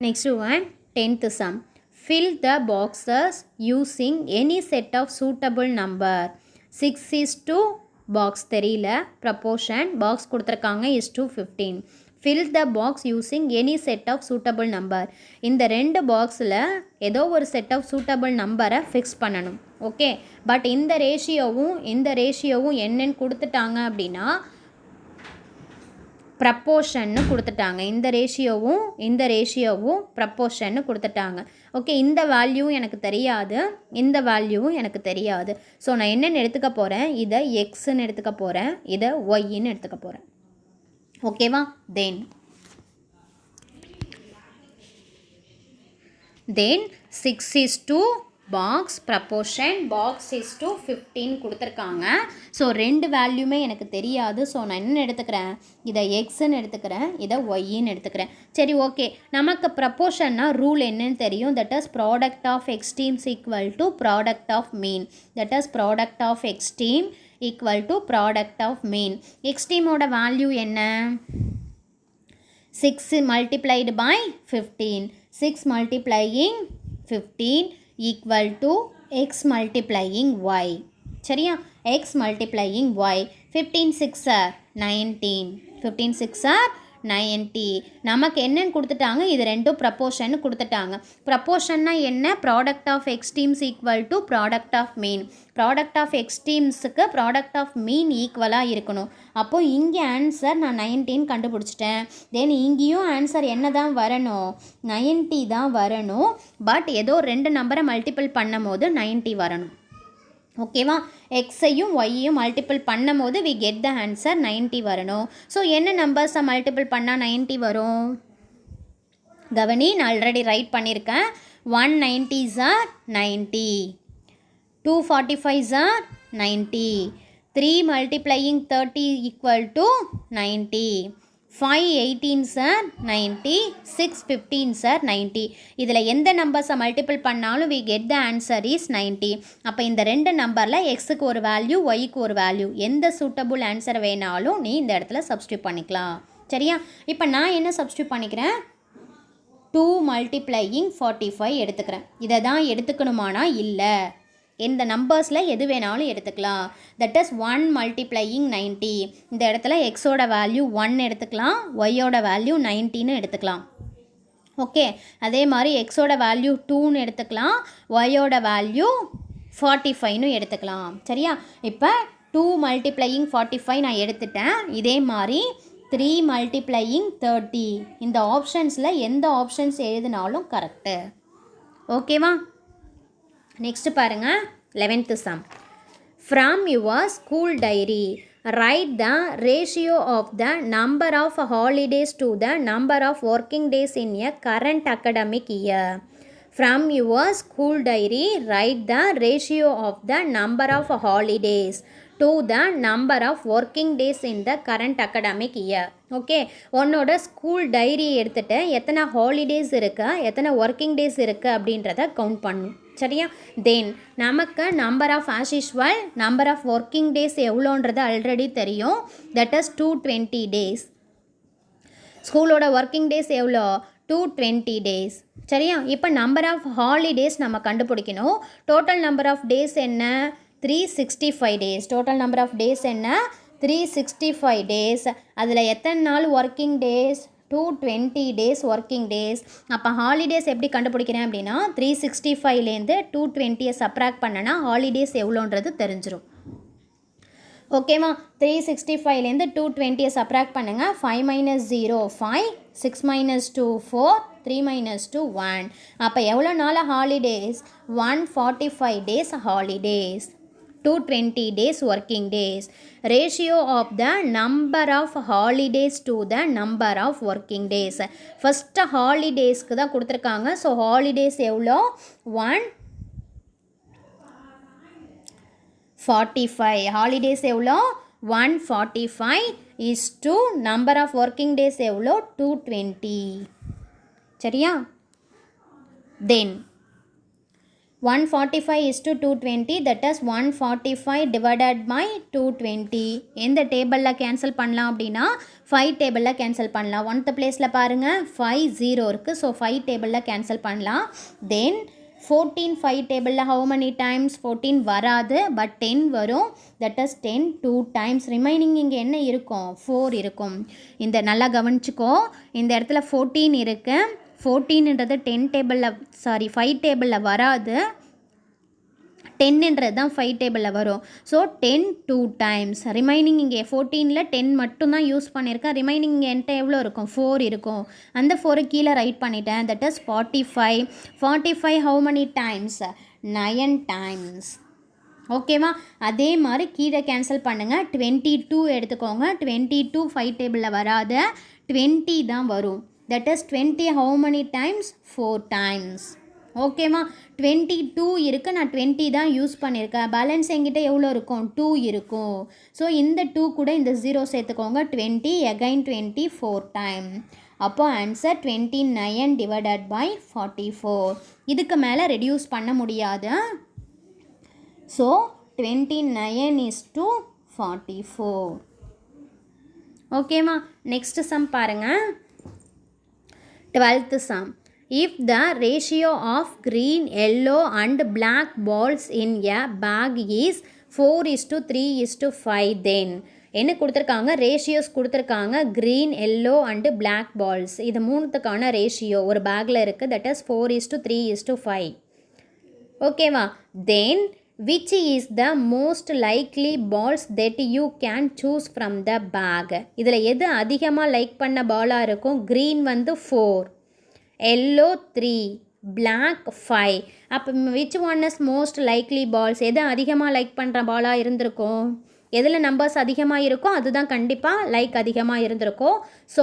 Next one, 10th sum. Fill the boxes using any set of suitable number. 6 is to box தெரியல proportion box கொடுத்துருக்காங்க is to 15. Fill the box using any set of suitable number. இந்த ரெண்டு பாக்ஸில் ஏதோ ஒரு set of suitable நம்பரை fix பண்ணணும். Okay, but இந்த ரேஷியோவும் என்னன்னு கொடுத்துட்டாங்க அப்படின்னா ப்ரப்போர்ஷன்னு கொடுத்துட்டாங்க. இந்த ரேஷியோவும் ப்ரப்போர்ஷன்னு கொடுத்துட்டாங்க. ஓகே, இந்த வேல்யூவும் எனக்கு தெரியாது. ஸோ நான் என்னென்னு எடுத்துக்க போகிறேன், இதை எக்ஸ்ன்னு எடுத்துக்க போகிறேன், இதை ஒய்ன்னு எடுத்துக்க போகிறேன். ஓகேவா? தென் 6 is to box proportion box is to 15 கொடுத்துருக்காங்க. ஸோ ரெண்டு வேல்யூமே எனக்கு தெரியாது. ஸோ நான் என்ன எடுத்துக்கிறேன், இதை எக்ஸ்ன்னு எடுத்துக்கிறேன், இதை ஒய்ன்னு எடுத்துக்கிறேன். சரி, ஓகே, நமக்கு ப்ரப்போர்ஷன்னா ரூல் என்னன்னு தெரியும். That is product of extremes equal to product of mean. That is product of extreme equal to product of mean. எக்ஸ்ட்ரீமோட வேல்யூ என்ன? 6 multiplied by 15. 6 multiplying 15 equal to x multiplying y. சரியா? x multiplying y. 15 6 are 19. 15 6 are 90. நமக்கு என்னன்னு கொடுத்துட்டாங்க, இது ரெண்டும் ப்ரப்போர்ஷன்னு கொடுத்துட்டாங்க. ப்ரப்போர்ஷன்னா என்ன? Product of extremes equal to product of mean. Product of எக்ஸ்ட்ரீம்ஸுக்கு ப்ராடக்ட் ஆஃப் மீன் ஈக்குவலாக இருக்கணும். அப்போது இங்கே ஆன்சர் நான் 19 கண்டுபிடிச்சிட்டேன். தென் இங்கேயும் ஆன்சர் என்ன தான் வரணும்? 90 தான் வரணும். பட் ஏதோ ரெண்டு நம்பரை மல்டிபிள் பண்ணும் போது 90 வரணும். ஓகேவா? எக்ஸையும் ஒய்யையும் மல்டிபிள் பண்ணும் போது வி கெட் த ஆன்சர் 90 வரணும். ஸோ என்ன நம்பர்ஸை மல்டிபிள் பண்ணால் 90 வரும்? கவனி, நான் ஆல்ரெடி ரைட் பண்ணியிருக்கேன். 190s are 90, 245s are 90, 3 multiplying 30 equal to 90, 5 18s are 90, 6 15s are 90. இதில் எந்த நம்பர்ஸை மல்டிபிள் பண்ணாலும் we get the answer is 90. அப்போ இந்த ரெண்டு நம்பரில் எக்ஸுக்கு ஒரு வேல்யூ, ஒய்க்கு ஒரு வேல்யூ, எந்த சூட்டபுள் ஆன்சர் வேணாலும் நீ இந்த இடத்துல சப்ஸ்டியூட் பண்ணிக்கலாம். சரியா? இப்போ நான் என்ன சப்ஸ்டியூட் பண்ணிக்கிறேன்? 2 multiplying 45 எடுத்துக்கிறேன். இதை தான் எடுத்துக்கணுமானா இல்லை, இந்த நம்பர்ஸில் எது வேணாலும் எடுத்துக்கலாம். That is 1 multiplying 90. இந்த இடத்துல எக்ஸோட வேல்யூ 1 எடுத்துக்கலாம், ஒய்யோட வேல்யூ 90ன்னு எடுத்துக்கலாம். ஓகே, அதே மாதிரி எக்ஸோட வேல்யூ 2ன்னு எடுத்துக்கலாம், ஒய்யோட வேல்யூ 45ன்னு எடுத்துக்கலாம். சரியா? இப்போ 2 multiplying 45 நான் எடுத்துட்டேன். இதே மாதிரி 3 multiplying 30. இந்த ஆப்ஷன்ஸில் எந்த ஆப்ஷன்ஸ் எழுதினாலும் கரெக்டு. ஓகேவா? நெக்ஸ்ட் பாருங்க, 11th sum. From your school diary, write the ratio of the number of holidays to the number of working days in a current academic year. From your school diary, write the ratio of the number of holidays to the number of working days in the current academic year. Okay, உன்னோட school diary எடுத்துகிட்டு எத்தனை holidays இருக்குது, எத்தனை working days இருக்குது அப்படின்றத count பண்ணும். சரியா? Then நமக்கு number of as usual number of working days எவ்வளோன்றது ஆல்ரெடி தெரியும். That is 220 days. ஸ்கூலோட ஒர்க்கிங் டேஸ் எவ்வளோ? 220 days. சரியா? இப்போ நம்பர் ஆஃப் ஹாலிடேஸ் நம்ம கண்டுபிடிக்கணும். டோட்டல் நம்பர் ஆஃப் டேஸ் என்ன? 365 days. Total number of days என்ன? 365 days. அதில் எத்தனை நாள் working days? 220 days working days. அப்போ ஹாலிடேஸ் எப்படி கண்டுபிடிக்கிறேன் அப்படின்னா 365லேருந்து 220 சப்ராக்ட் பண்ணனா ஹாலிடேஸ் எவ்வளோன்றது தெரிஞ்சிடும். ஓகேவா? 365லேருந்து 220 சப்ராக்ட் பண்ணுங்கள். 5 - 0 5, 6 - 2 4, 3 - 2 1. அப்போ எவ்வளோ நாள் holidays? 145 days holidays. 220 days working days. Ratio of the number of holidays to the number of working days. First holidaysக்கு தான் கொடுத்துருக்காங்க. ஸோ ஹாலிடேஸ் எவ்வளோ? 145. ஹாலிடேஸ் எவ்வளோ? 145 is to number of working days எவ்வளோ? 220. சரியா? தென் 145 is to 220, that is 145 divided by 220. எந்த டேபிளில் cancel பண்ணலாம் அப்படின்னா 5 டேபிளில் கேன்சல் பண்ணலாம். 1th பிளேஸில் பாருங்கள் 5 0 இருக்குது. ஸோ 5 டேபிளில் கேன்சல் பண்ணலாம். தென் 14 5 டேபிளில் how many times? 14 வராது, பட் 10 வரும். That is 10 2 times. ரிமைனிங் இங்கே என்ன இருக்கும்? 4 இருக்கும். இந்த நல்லா கவனிச்சுக்கோ, இந்த இடத்துல 14 இருக்குது. 14ன்றது 10 டேபிளில் 5 டேபிளில் வராது, 10ன்றது தான் 5 டேபிளில் வரும். So 10 2 times. ரிமைனிங் இங்கே 14ல் 10 மட்டும்தான் யூஸ் பண்ணியிருக்கேன். ரிமைனிங் இங்கே என்கிட்ட எவ்வளோ இருக்கும்? 4 இருக்கும். அந்த 4 கீழே ரைட் பண்ணிட்டேன். That is 45. 45 how many times? 9 times. ஓகேவா? அதே மாதிரி கீழே கேன்சல் பண்ணுங்கள். 22 எடுத்துக்கோங்க. 22 5 டேபிளில் வராது, 20 தான் வரும். That is 20 how many times? 4 times. ஓகேவா? 22 இருக்குது, நான் 20 தான் யூஸ் பண்ணியிருக்கேன். பேலன்ஸ் என்கிட்ட எவ்வளோ இருக்கும்? 2 இருக்கும். ஸோ இந்த 2 கூட இந்த 0 சேர்த்துக்கோங்க. 20 again 20 4 time. அப்போ ஆன்சர் 29 divided by 44. இதுக்கு மேலே ரெடியூஸ் பண்ண முடியாது. So 29 is to 44. ஓகேவா? நெக்ஸ்ட் சம் பாருங்கள். 12th sum. If the ratio of green, yellow and black balls in a bag is 4:3:5, then என்ன கொடுத்துருக்காங்க? ரேஷியோஸ் கொடுத்துருக்காங்க. Green, yellow and black balls, இது மூணுத்துக்கான ரேஷியோ ஒரு பேக்கில் இருக்குது. That is 4:3:5. ஓகேவா? தென் which is the most likely balls that you can choose from the bag? இதில் எது அதிகமாக லைக் பண்ண பாலாக இருக்கும்? க்ரீன் வந்து 4, எல்லோ 3, black 5. அப்போ which one is most likely balls? எது அதிகமாக லைக் பண்ணுற பாலாக இருந்திருக்கும்? எதில் நம்பர்ஸ் அதிகமாக இருக்கோ அதுதான் கண்டிப்பாக லைக் அதிகமாக இருந்திருக்கும். ஸோ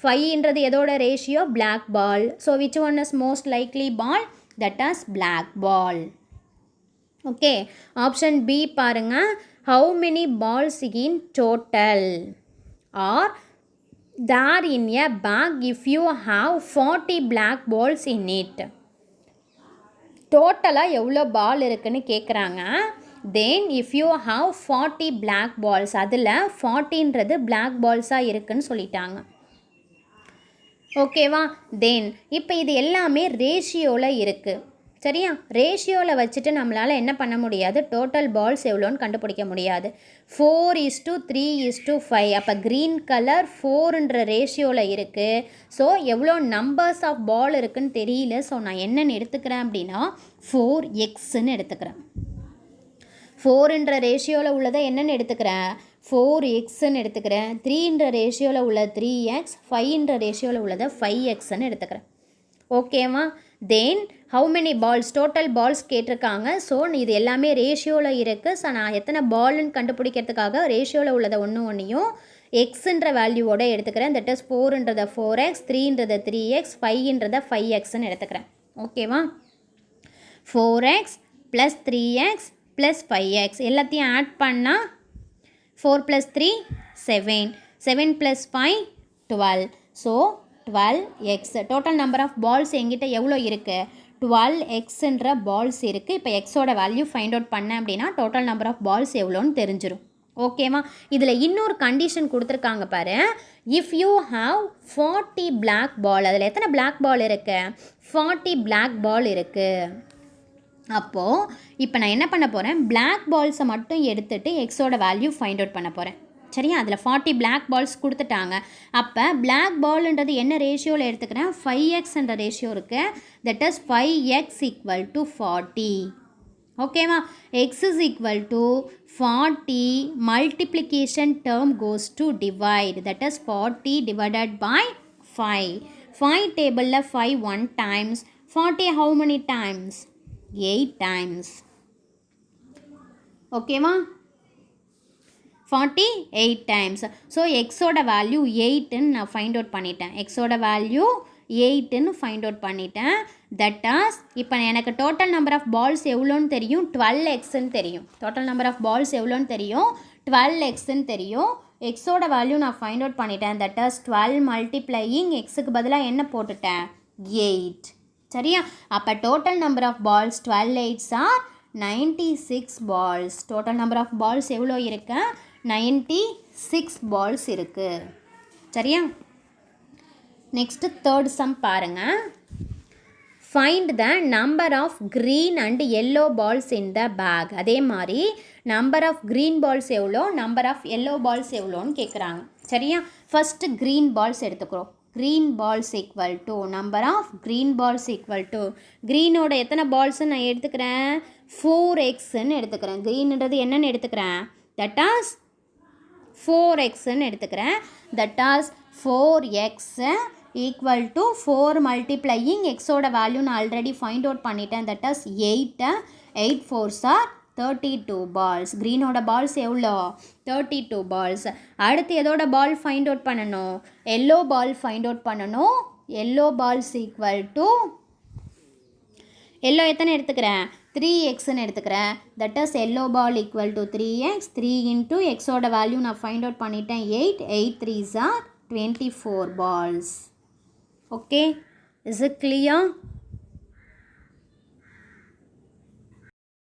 5ன்றது எதோட ratio? black ball. So which one is most likely ball? that is black ball. Okay, option B பாருங்க. how many balls in total are there in a bag if you have 40 black balls in it? டோட்டலாக எவ்வளோ பால் இருக்குன்னு கேட்குறாங்க. தென் if you have 40 black balls, அதில் 40ன்றது black balls-ஆக இருக்குன்னு சொல்லிட்டாங்க. ஓகேவா? தென் இப்போ இது எல்லாமே ரேஷியோவில் இருக்குது. சரியா? ரேஷியோவில் வச்சுட்டு நம்மளால் என்ன பண்ண முடியாது? டோட்டல் பால்ஸ் எவ்வளோன்னு கண்டுபிடிக்க முடியாது. 4:3:5. அப்போ க்ரீன் கலர் 4ன்ற ரேஷியோவில் இருக்குது. ஸோ எவ்வளோ நம்பர்ஸ் ஆஃப் பால் இருக்குதுன்னு தெரியல. ஸோ நான் என்னென்னு எடுத்துக்கிறேன் அப்படின்னா 4xன்னு எடுத்துக்கிறேன். 4ன்ற ரேஷியோவில் உள்ளதை என்னென்னு எடுத்துக்கிறேன்? 4xன்னு எடுத்துக்கிறேன். 3ன்ற ரேஷியோவில் உள்ள 3x, 5ன்ற ரேஷியோவில் உள்ளதை 5xன்னு எடுத்துக்கிறேன். ஓகேவா? Then how many balls, total balls கேட்டிருக்காங்க. ஸோ இது எல்லாமே ரேஷியோவில் இருக்குது. ஸோ நான் எத்தனை பால்னு கண்டுபிடிக்கிறதுக்காக ரேஷியோவில் உள்ளதை ஒன்றையும் எக்ஸுன்ற வேல்யூவோட எடுத்துக்கிறேன். தட் இஸ் 4ன்றதை 4x, 3ன்றதை 3x, 5ன்றதை 5xன்னு எடுத்துக்கிறேன். ஓகேவா? 4x + 3x + 5x எல்லாத்தையும் ஆட் பண்ணால் 4 + 3 7, 7 + 5 12. So 12x. Total number of balls எங்கிட்ட எவ்வளோ இருக்குது? 12xன்ற பால்ஸ் இருக்குது. இப்போ எக்ஸோட வேல்யூ ஃபைண்ட் அவுட் பண்ணேன் அப்படின்னா டோட்டல் நம்பர் ஆஃப் பால்ஸ் எவ்வளோன்னு தெரிஞ்சிடும். ஓகேவா? இதில் இன்னொரு கண்டிஷன் கொடுத்துருக்காங்க பாரு. If you have 40 black ball, அதில் எத்தனை black ball இருக்குது? 40 black ball இருக்குது. அப்போது இப்போ நான் என்ன பண்ண போகிறேன்? black balls-ஐ மட்டும் எடுத்துகிட்டு எக்ஸோட வேல்யூ ஃபைண்ட் அவுட் பண்ண போகிறேன். சரியா? அதில் 40 black balls கொடுத்துட்டாங்க. அப்போ black ballன்றது என்ன ரேஷியோவில் எடுத்துக்கிறேன்? 5xன்ற ரேஷியோ இருக்குது. That is 5x = 40. ஓகேவா? x = 40 multiplication term goes to divide. That is 40 divided by 5. 5 டேபிளில் 5 1 times. 40 how many times? 8 times. ஓகேவா? 48 times. ஸோ எக்ஸோட வேல்யூ 8ன்னு நான் ஃபைண்ட் அவுட் பண்ணிட்டேன். எக்ஸோட வேல்யூ 8ன்னு ஃபைண்ட் அவுட் பண்ணிட்டேன். தட் ஆஸ் இப்போ எனக்கு டோட்டல் நம்பர் ஆஃப் பால்ஸ் எவ்வளோன்னு தெரியும்? 12xன்னு தெரியும். டோட்டல் நம்பர் ஆஃப் பால்ஸ் எவ்வளோன்னு தெரியும்? 12xன்னு தெரியும். எக்ஸோட வேல்யூ நான் ஃபைண்ட் அவுட் பண்ணிட்டேன். தட் ஆஸ் 12 மல்டிப்ளையிங் எக்ஸுக்கு பதிலாக என்ன போட்டுட்டேன்? 8. சரியா? அப்போ total number of balls 12 8s are 96 balls. Total number of balls எவ்வளோ இருக்கு? 96 பால்ஸ் இருக்குது. சரியா? நெக்ஸ்ட்டு தேர்ட் சம் பாருங்கள். Find the number of green and yellow balls in the bag. அதே மாதிரி நம்பர் ஆஃப் க்ரீன் பால்ஸ் எவ்வளோ, நம்பர் ஆஃப் எல்லோ பால்ஸ் எவ்வளோன்னு கேட்குறாங்க. சரியா? ஃபஸ்ட்டு க்ரீன் பால்ஸ் எடுத்துக்கிறோம். Green balls equal to number of green balls equal to க்ரீனோட எத்தனை பால்ஸுன்னு நான் எடுத்துக்கிறேன்? 4xன்னு எடுத்துக்கிறேன். க்ரீன்ன்றது என்னென்னு எடுத்துக்கிறேன்? தட் ஆஸ் 4xன்னு எடுத்துக்கிறேன். That as 4x equal to 4 multiplying எக்ஸோட வேல்யூ நான் ஆல்ரெடி ஃபைண்ட் அவுட் பண்ணிட்டேன். That as 8 4s are 32 balls. க்ரீனோட பால்ஸ் எவ்வளோ? 32 பால்ஸ். அடுத்து எதோட பால் ஃபைண்ட் அவுட் பண்ணணும்? எல்லோ பால் ஃபைண்ட் அவுட் பண்ணணும். Yellow balls equal to yellow எத்தனை எடுத்துக்கிறேன்? 3xன்னு எடுத்துக்கிறேன். That is yellow ball equal to 3x. 3 into எக்ஸோட வேல்யூ நான் ஃபைண்ட் அவுட் பண்ணிட்டேன். 8 3s are 24 balls. Okay, is it clear?